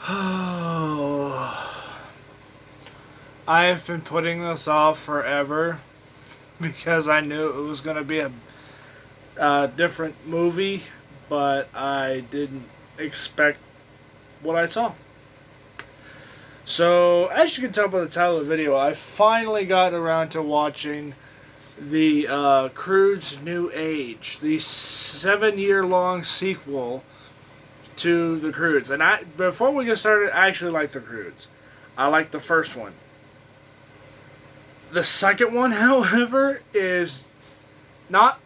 Oh, I have been putting this off forever because I knew it was going to be a different movie, but I didn't expect what I saw. So, as you can tell by the title of the video, I finally got around to watching the Croods New Age, the 7-year-long sequel to the Croods. And before we get started, I actually like the Croods. I like the first one. The second one, however, is not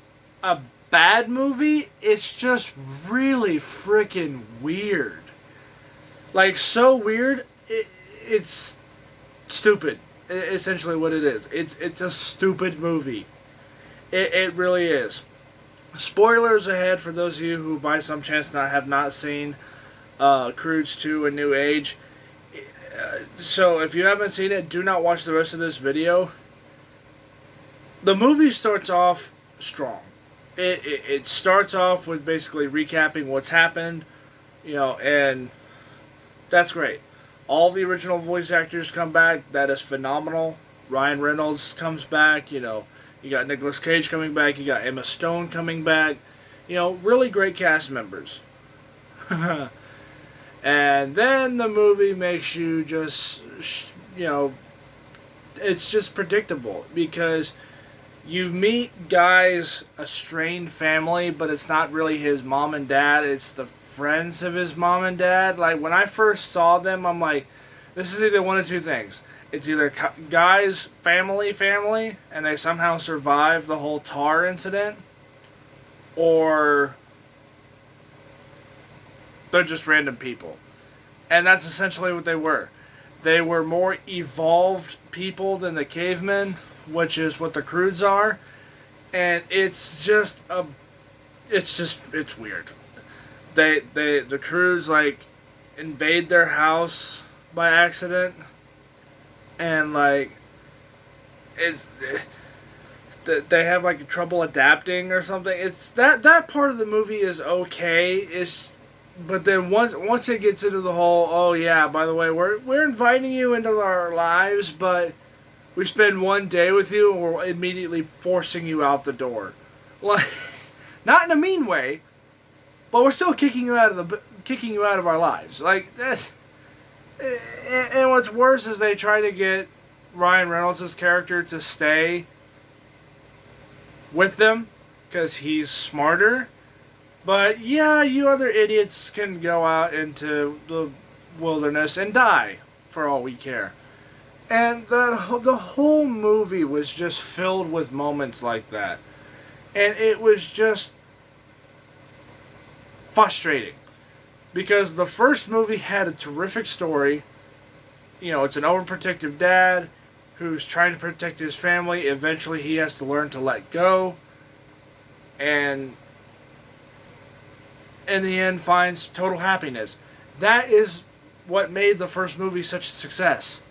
a bad movie. It's just really freaking weird. Like, so weird, it's stupid. Essentially what it is. It's a stupid movie. It really is. Spoilers ahead for those of you who by some chance have not seen Croods 2 A New Age. So if you haven't seen it, do not watch the rest of this video. The movie starts off strong. It starts off with basically recapping what's happened, and that's great. All the original voice actors come back. That is phenomenal. Ryan Reynolds comes back. You got Nicolas Cage coming back. You got Emma Stone coming back. Really great cast members. And then the movie makes you just, it's just predictable because you meet Guy's estranged family, but it's not really his mom and dad. It's the friends of his mom and dad. Like, when I first saw them, I'm like, this is either one of two things. It's either Guy's family, and they somehow survive the whole tar incident, or they're just random people. And that's essentially what they were. They were more evolved people than the cavemen, which is what the Croods are. And it's weird. The Croods, like, invade their house by accident, and they have like trouble adapting or something. It's that part of the movie is okay. But then once it gets into the whole, oh yeah, by the way, we're inviting you into our lives, but we spend one day with you and we're immediately forcing you out the door. Like, not in a mean way, but we're still kicking you out of our lives. Like, that's. And what's worse is they try to get Ryan Reynolds' character to stay with them because he's smarter. But yeah, you other idiots can go out into the wilderness and die for all we care. And the whole movie was just filled with moments like that. And it was just frustrating. Because the first movie had a terrific story. It's an overprotective dad who's trying to protect his family. Eventually he has to learn to let go. And in the end finds total happiness. That is what made the first movie such a success.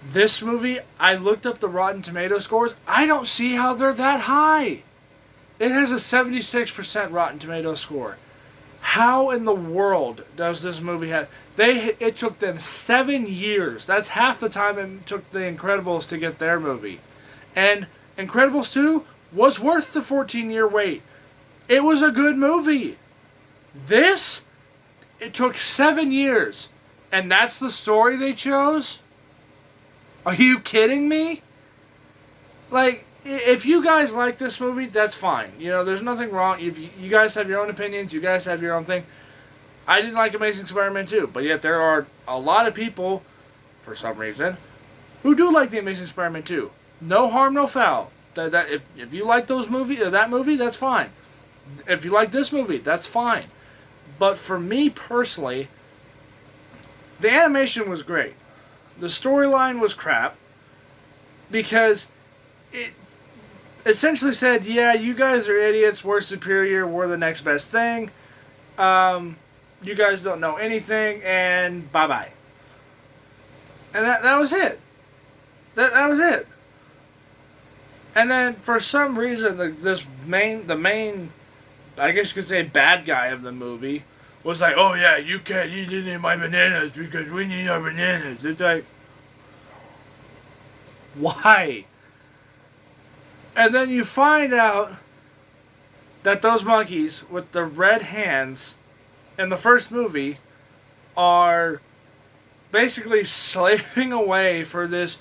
This movie, I looked up the Rotten Tomato scores. I don't see how they're that high. It has a 76% Rotten Tomato score. How in the world does this movie have... It took them 7 years. That's half the time it took The Incredibles to get their movie. And Incredibles 2 was worth the 14-year wait. It was a good movie. This, it took 7 years. And that's the story they chose? Are you kidding me? Like, if you guys like this movie, that's fine. There's nothing wrong. If you guys have your own opinions, you guys have your own thing. I didn't like Amazing Spider-Man 2, but yet there are a lot of people, for some reason, who do like the Amazing Spider-Man 2. No harm, no foul. If you like that movie, that's fine. If you like this movie, that's fine. But for me personally, the animation was great. The storyline was crap because it essentially said, yeah, you guys are idiots, we're superior, we're the next best thing. You guys don't know anything, and bye-bye. And that was it. That was it. And then, for some reason, the main, I guess you could say, bad guy of the movie was like, oh yeah, you can't eat any of my bananas because we need our bananas. It's like, why? And then you find out that those monkeys with the red hands in the first movie are basically slaving away for this.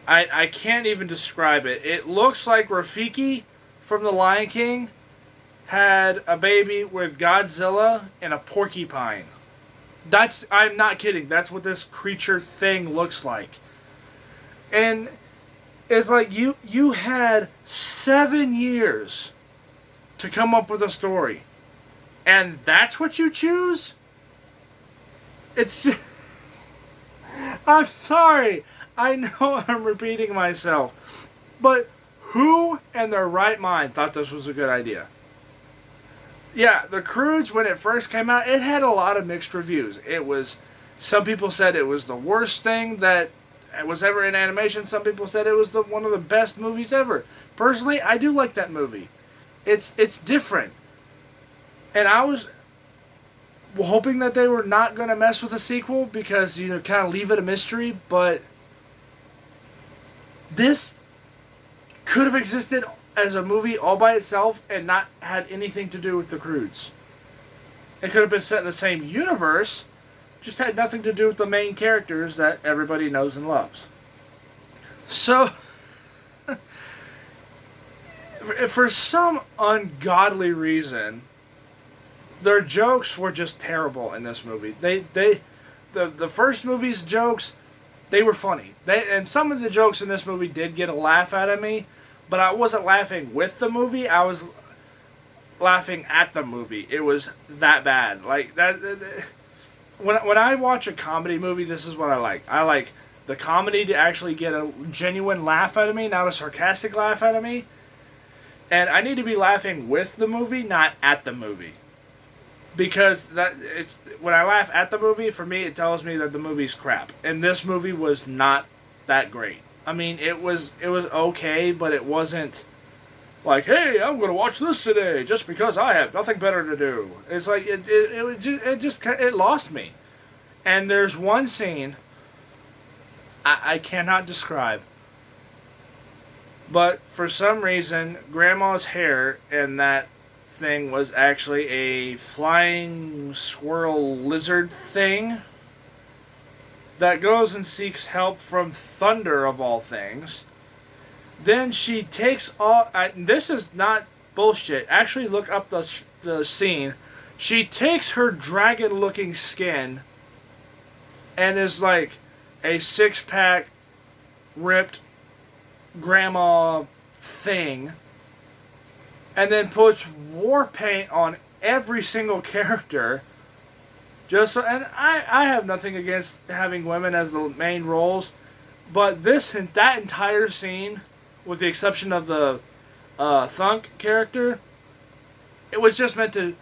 I can't even describe it. It looks like Rafiki from The Lion King had a baby with Godzilla and a porcupine. I'm not kidding. That's what this creature thing looks like. And it's like you had 7 years to come up with a story. And that's what you choose? It's just, I'm sorry. I know I'm repeating myself. But who in their right mind thought this was a good idea? Yeah, the Croods, when it first came out, it had a lot of mixed reviews. Some people said it was the worst thing that was ever in animation. Some people said it was one of the best movies ever. Personally, I do like that movie. It's different. And I was hoping that they were not going to mess with a sequel because, kind of leave it a mystery, but this could have existed as a movie all by itself and not had anything to do with the Croods. It could have been set in the same universe, just had nothing to do with the main characters that everybody knows and loves. So, for some ungodly reason, their jokes were just terrible in this movie. The first movie's jokes, they were funny. And some of the jokes in this movie did get a laugh out of me, but I wasn't laughing with the movie. I was laughing at the movie. It was that bad. Like that. When I watch a comedy movie, this is what I like. I like the comedy to actually get a genuine laugh out of me, not a sarcastic laugh out of me. And I need to be laughing with the movie, not at the movie. Because when I laugh at the movie, for me, it tells me that the movie's crap. And this movie was not that great. I mean, it was okay, but it wasn't like, hey, I'm going to watch this today just because I have nothing better to do. It's like, it lost me. And there's one scene I cannot describe. But for some reason, Grandma's hair in that thing was actually a flying squirrel lizard thing that goes and seeks help from Thunder of all things. Then she takes all... this is not bullshit. Actually, look up the scene. She takes her dragon-looking skin and is like a six-pack ripped grandma thing, and then puts war paint on every single character. And I have nothing against having women as the main roles, but that entire scene, with the exception of the Thunk character, it was just meant to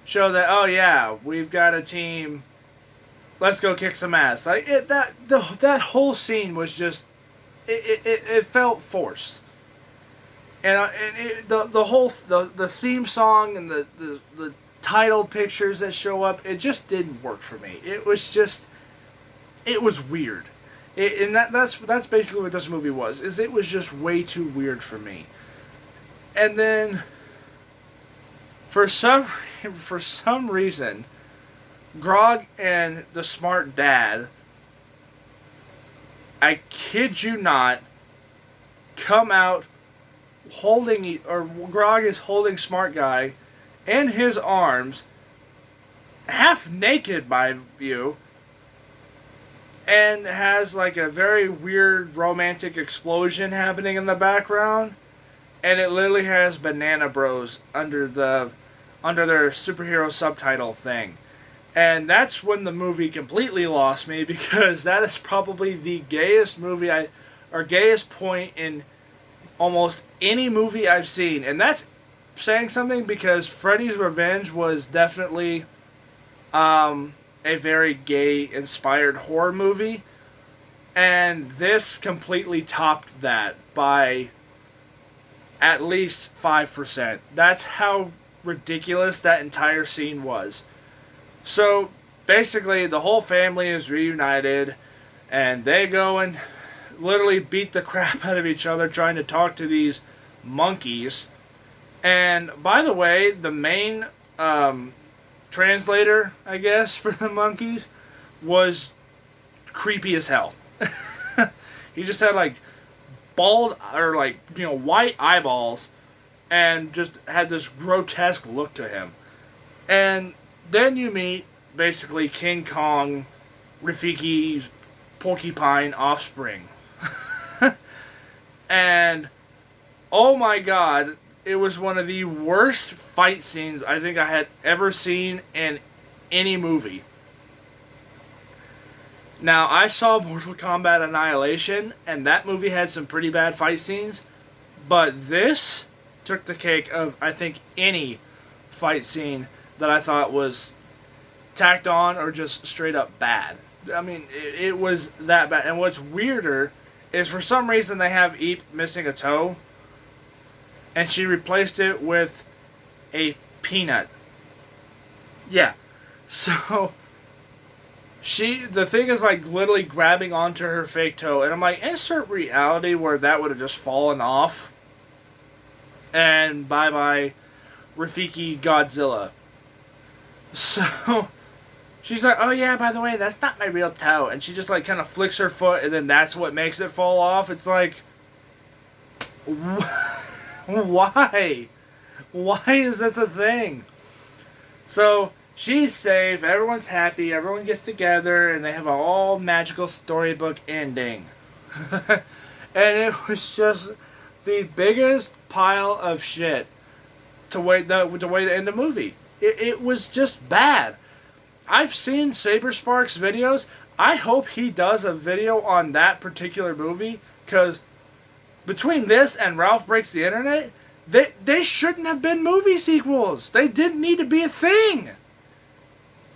show that, oh yeah, we've got a team, let's go kick some ass. Like that whole scene was just, it felt forced. And the theme song and the title pictures that show up, it just didn't work for me. It was weird. And that's basically what this movie was. It was just way too weird for me. And then for some reason, Grog and the smart dad, I kid you not, come out Grog is holding Smart Guy in his arms, half naked by view, and has like a very weird romantic explosion happening in the background, and it literally has Banana Bros under their superhero subtitle thing. And that's when the movie completely lost me, because that is probably the gayest movie gayest point in almost any movie I've seen. And that's saying something, because Freddy's Revenge was definitely a very gay-inspired horror movie. And this completely topped that by at least 5%. That's how ridiculous that entire scene was. So basically, the whole family is reunited, and they go and literally beat the crap out of each other trying to talk to these monkeys. And by the way, the main translator, I guess, for the monkeys was creepy as hell. He just had like bald or like, white eyeballs and just had this grotesque look to him. And then you meet basically King Kong, Rafiki's porcupine offspring. And oh my god, it was one of the worst fight scenes I think I had ever seen in any movie. Now, I saw Mortal Kombat Annihilation, and that movie had some pretty bad fight scenes, but this took the cake of, I think, any fight scene that I thought was tacked on or just straight up bad. I mean, it was that bad. And what's weirder is for some reason they have Eep missing a toe, and she replaced it with a peanut. Yeah. So the thing is like literally grabbing onto her fake toe, and I'm like, insert reality where that would have just fallen off. And bye-bye Rafiki Godzilla. So she's like, oh yeah, by the way, that's not my real toe. And she just like kind of flicks her foot, and then that's what makes it fall off. It's like, why? Why is this a thing? So she's safe, everyone's happy, everyone gets together, and they have an all magical storybook ending. And it was just the biggest pile of shit to wait to end the movie. It was just bad. I've seen Saber Sparks videos. I hope he does a video on that particular movie, because between this and Ralph Breaks the Internet, they shouldn't have been movie sequels. They didn't need to be a thing.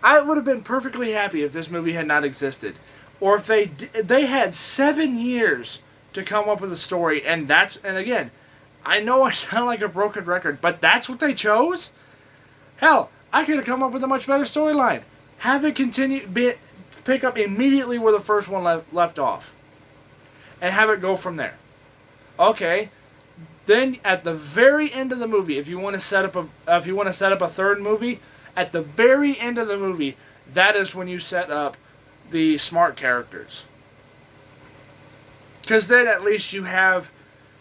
I would have been perfectly happy if this movie had not existed. Or if they had 7 years to come up with a story, and again, I know I sound like a broken record, but that's what they chose? Hell, I could have come up with a much better storyline. Have it pick up immediately where the first one left off. And have it go from there. Okay. Then at the very end of the movie, if you want to set up a third movie, at the very end of the movie, that is when you set up the smart characters. Because then at least you have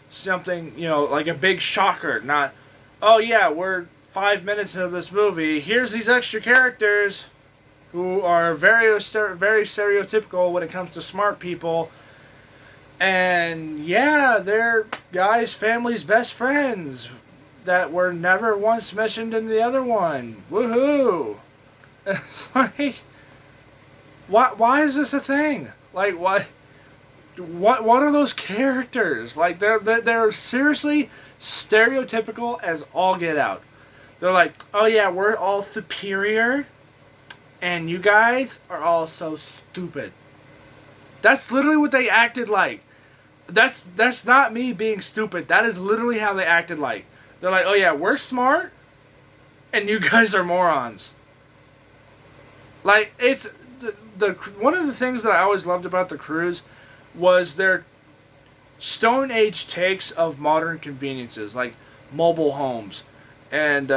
something, like a big shocker. Not, oh yeah, we're 5 minutes into this movie. Here's these extra characters who are very stereotypical when it comes to smart people. And yeah, they're guys' family's best friends that were never once mentioned in the other one. Woohoo! Like, why is this a thing? Like, what are those characters? Like, they're seriously stereotypical as all get out. They're like, oh yeah, we're all superior, and you guys are all so stupid. That's literally what they acted like. That's not me being stupid. That is literally how they acted like. They're like, oh yeah, we're smart, and you guys are morons. Like, it's the one of the things that I always loved about the Croods was their Stone Age takes of modern conveniences, like mobile homes, and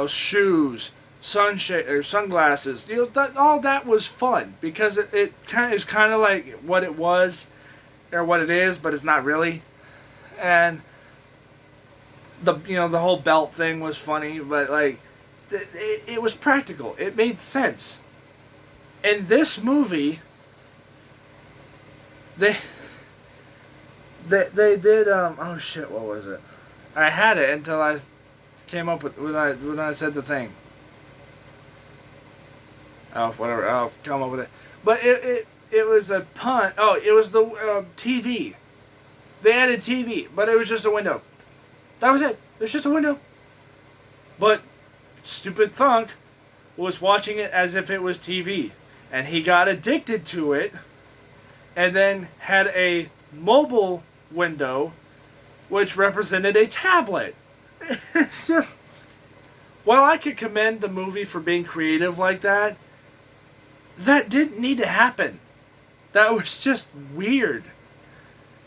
shoes, sunglasses. All that was fun because it is kind of like what it was or what it is, but it's not really. And the whole belt thing was funny, but like it was practical. It made sense. In this movie, they did oh shit, what was it? I had it until I came up with when I said the thing. Oh, whatever. I'll come up with it. But it was a pun. Oh, it was the TV. They added TV, but it was just a window. That was it. It was just a window. But stupid Thunk was watching it as if it was TV. And he got addicted to it. And then had a mobile window which represented a tablet. It's just... While I could commend the movie for being creative like that, That didn't need to happen. That was just weird.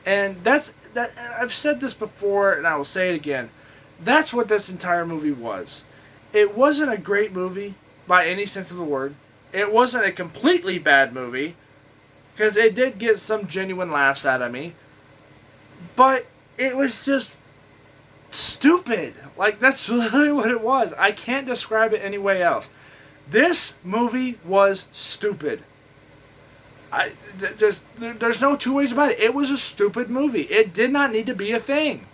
And that. I've said this before, and I will say it again. That's what this entire movie was. It wasn't a great movie by any sense of the word. It wasn't a completely bad movie, because it did get some genuine laughs out of me. But it was just stupid. Like, that's really what it was. I can't describe it any way else. This movie was stupid. There's no two ways about it. It was a stupid movie. It did not need to be a thing.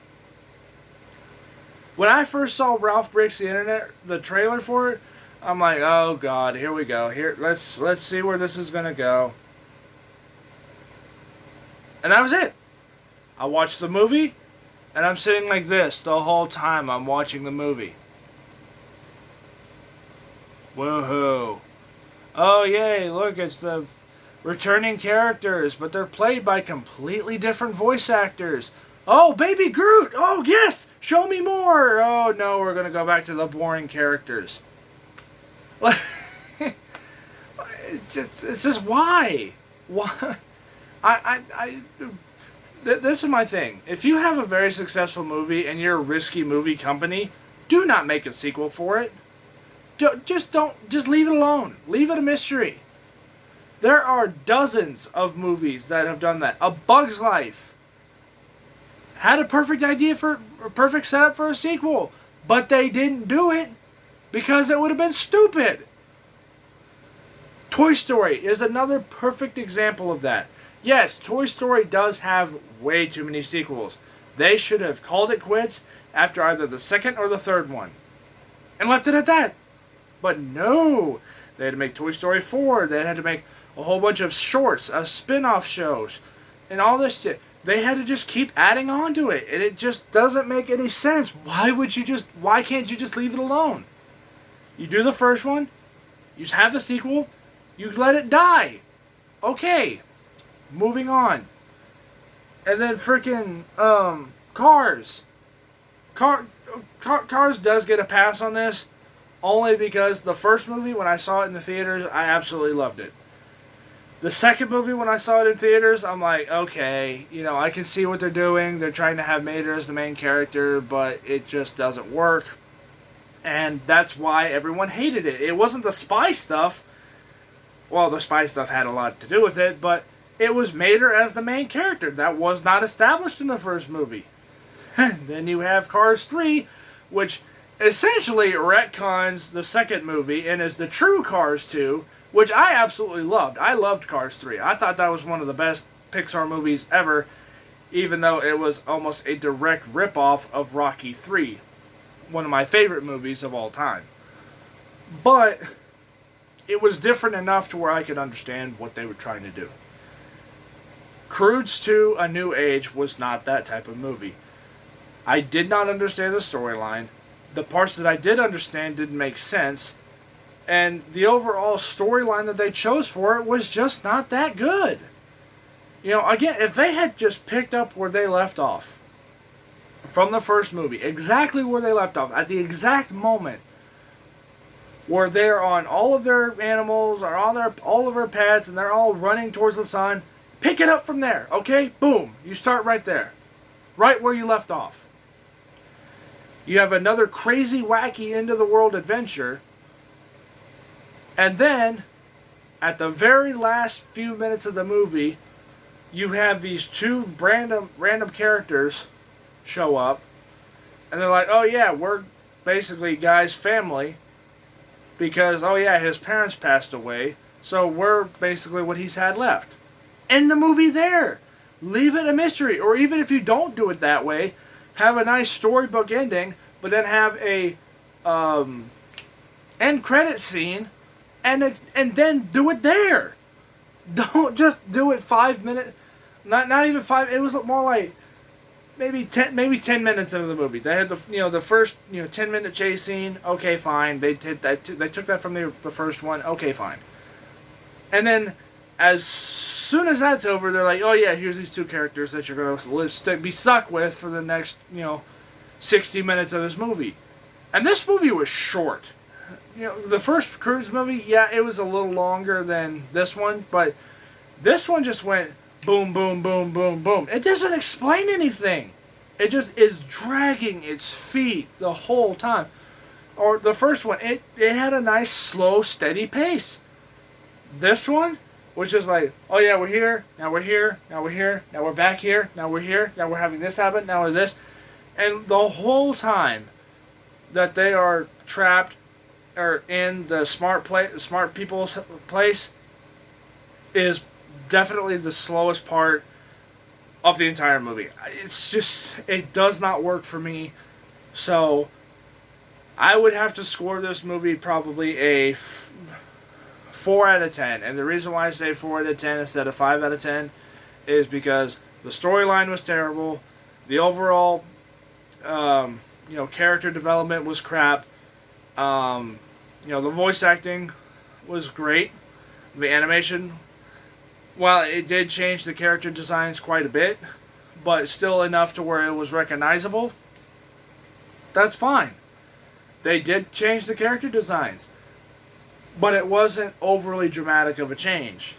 When I first saw Ralph Breaks the Internet, the trailer for it, I'm like, oh god, here we go. Here, let's see where this is gonna go. And that was it. I watched the movie, and I'm sitting like this the whole time I'm watching the movie. Woohoo. Oh yay, look, it's the returning characters, but they're played by completely different voice actors. Oh, Baby Groot! Oh yes! Show me more! Oh no, we're gonna go back to the boring characters. It's just why? Why? This is my thing. If you have a very successful movie and you're a risky movie company, do not make a sequel for it. Just leave it alone. Leave it a mystery. There are dozens of movies that have done that. A Bug's Life had a perfect idea for a perfect setup for a sequel, but they didn't do it because it would have been stupid. Toy Story is another perfect example of that. Yes, Toy Story does have way too many sequels. They should have called it quits after either the second or the third one and left it at that. But no, they had to make Toy Story 4. They had to make a whole bunch of shorts, spin-off shows, and all this shit. They had to just keep adding on to it, and it just doesn't make any sense. Why can't you just leave it alone? You do the first one, you have the sequel, you let it die. Okay, moving on. And then freaking Cars. Cars does get a pass on this, only because the first movie, when I saw it in the theaters, I absolutely loved it. The second movie, when I saw it in theaters, I'm like, okay, I can see what they're doing. They're trying to have Mater as the main character, but it just doesn't work. And that's why everyone hated it. It wasn't the spy stuff. Well, the spy stuff had a lot to do with it, but it was Mater as the main character. That was not established in the first movie. Then you have Cars 3, which essentially retcons the second movie and is the true Cars 2, which I absolutely loved. I loved Cars 3. I thought that was one of the best Pixar movies ever, even though it was almost a direct ripoff of Rocky 3, one of my favorite movies of all time. But it was different enough to where I could understand what they were trying to do. Croods 2: A New Age was not that type of movie. I did not understand the storyline. The parts that I did understand didn't make sense. And the overall storyline that they chose for it was just not that good. Again, if they had just picked up where they left off from the first movie, exactly where they left off, at the exact moment where they're on all of their animals, or all of their pets, and they're all running towards the sun, pick it up from there, okay? Boom. You start right there. Right where you left off. You have another crazy, wacky, end-of-the-world adventure. And then, at the very last few minutes of the movie, you have these two random characters show up. And they're like, oh yeah, we're basically Guy's family. Because, oh yeah, his parents passed away. So we're basically what he's had left. End the movie there. Leave it a mystery. Or even if you don't do it that way, have a nice storybook ending, but then have a end credit scene, and then do it there. Don't just do it 5 minutes. Not even 5. It was more like maybe 10 minutes into the movie. They had the first 10-minute chase scene. Okay, fine. They took that from the first one. Okay, fine. And then as soon as that's over, they're like, oh yeah, here's these two characters that you're going to be stuck with for the next 60 minutes of this movie. And this movie was short. the first Croods movie, yeah, it was a little longer than this one, but this one just went boom, boom, boom, boom, boom. It doesn't explain anything. It just is dragging its feet the whole time. Or the first one, it had a nice, slow, steady pace. This one was just like, oh yeah, we're here, now we're here, now we're here, now we're back here, now we're here, now we're having this happen, now we're this. And the whole time that they are trapped or in the smart people's place is definitely the slowest part of the entire movie. It's just, it does not work for me. So I would have to score this movie probably a 4 out of 10. And the reason why I say 4 out of 10 instead of 5 out of 10 is because the storyline was terrible. The overall, character development was crap. The voice acting was great. The animation, well, it did change the character designs quite a bit, but still enough to where it was recognizable. That's fine. They did change the character designs, but it wasn't overly dramatic of a change.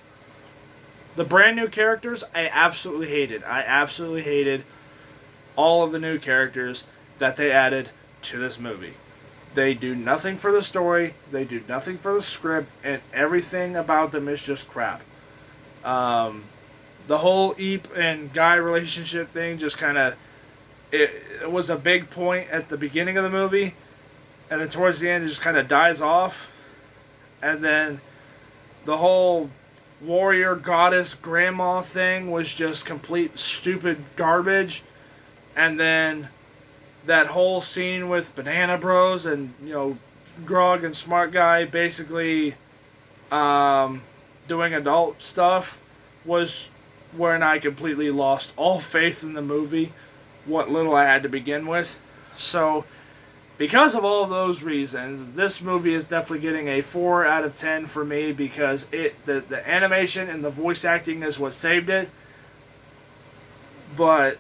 The brand new characters, I absolutely hated. I absolutely hated all of the new characters that they added to this movie. They do nothing for the story, they do nothing for the script, and everything about them is just crap. The whole Eep and Guy relationship thing just kind of, it was a big point at the beginning of the movie, and then towards the end it just kind of dies off. And then the whole warrior goddess grandma thing was just complete stupid garbage. And then that whole scene with Banana Bros and, Grog and Smart Guy basically doing adult stuff was when I completely lost all faith in the movie, what little I had to begin with. So, because of all of those reasons, this movie is definitely getting a 4 out of 10 for me, because the animation and the voice acting is what saved it. But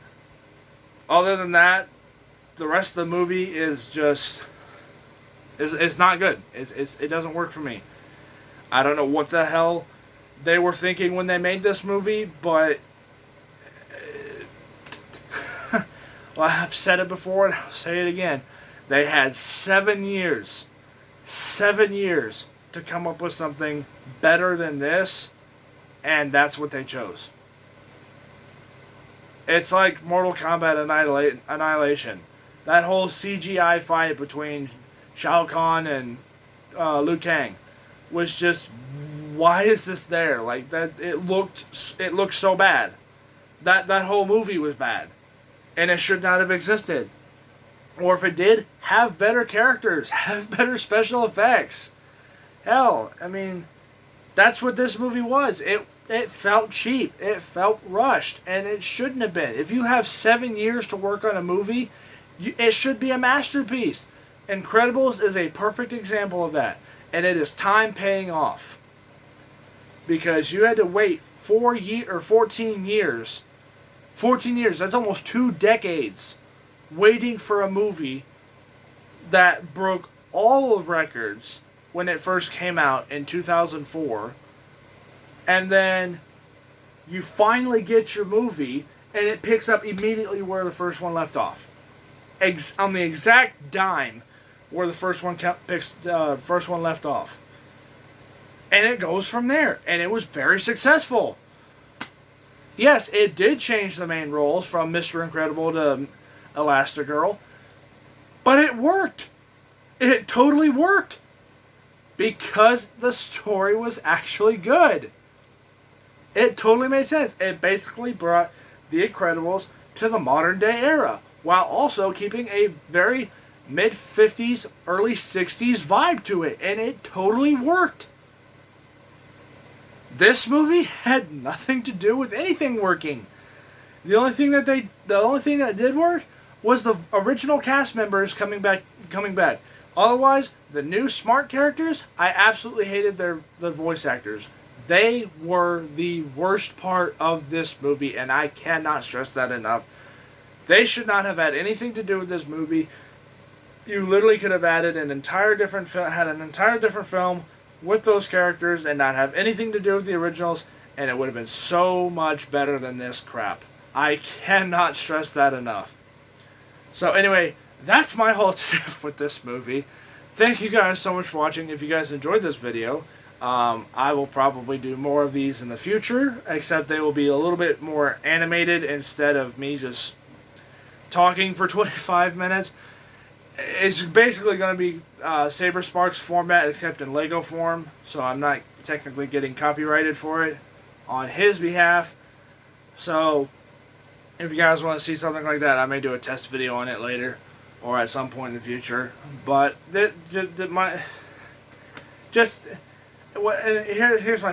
other than that, the rest of the movie is just it's not good. It doesn't work for me. I don't know what the hell they were thinking when they made this movie, but well, I've said it before and I'll say it again. They had 7 years to come up with something better than this, and that's what they chose. It's like Mortal Kombat Annihilation. That whole CGI fight between Shao Kahn and Liu Kang was just, why is this there? Like that, it looked so bad. That whole movie was bad, and it should not have existed. Or if it did, have better characters, have better special effects. Hell, I mean, that's what this movie was. It felt cheap. It felt rushed, and it shouldn't have been. If you have 7 years to work on a movie, it should be a masterpiece. Incredibles is a perfect example of that, and it is time paying off. Because you had to wait 14 years. 14 years, that's almost 2 decades waiting for a movie that broke all of records when it first came out in 2004. And then you finally get your movie, and it picks up immediately where the first one left off. On the exact dime where the first one left off. And it goes from there. And it was very successful. Yes, it did change the main roles from Mr. Incredible to Elastigirl. But it worked. It totally worked. Because the story was actually good. It totally made sense. It basically brought The Incredibles to the modern day era, while also keeping a very mid-50s, early 60s vibe to it. And it totally worked. This movie had nothing to do with anything working. The only thing that did work was the original cast members coming back. Otherwise, the new smart characters, I absolutely hated the voice actors. They were the worst part of this movie, and I cannot stress that enough. They should not have had anything to do with this movie. You literally could have added an entire different had an entire different film with those characters and not have anything to do with the originals, and it would have been so much better than this crap. I cannot stress that enough. So anyway, that's my whole tip with this movie. Thank you guys so much for watching. If you guys enjoyed this video, I will probably do more of these in the future, except they will be a little bit more animated instead of me just talking for 25 minutes. It's basically going to be Saber Sparks format, except in Lego form, so I'm not technically getting copyrighted for it on his behalf. So if you guys want to see something like that, I may do a test video on it later or at some point in the future. But here's my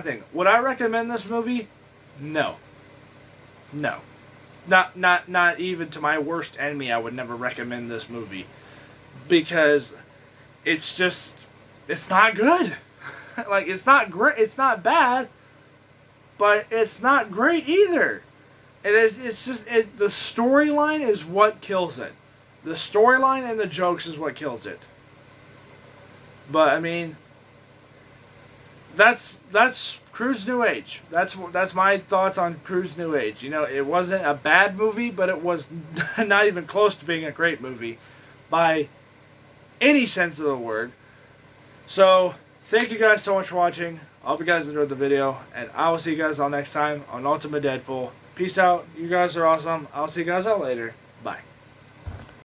thing. Would I recommend this movie? No. No. Not even to my worst enemy, I would never recommend this movie. Because it's not good. Like, it's not great. It's not bad, but it's not great either. It's just the storyline is what kills it. The storyline and the jokes is what kills it. But I mean, that's Croods New Age. That's my thoughts on Croods New Age. You know, it wasn't a bad movie, but it was not even close to being a great movie by any sense of the word. So thank you guys so much for watching. I hope you guys enjoyed the video, and I will see you guys all next time on Ultimate Deadpool. Peace out. You guys are awesome. I'll see you guys out later.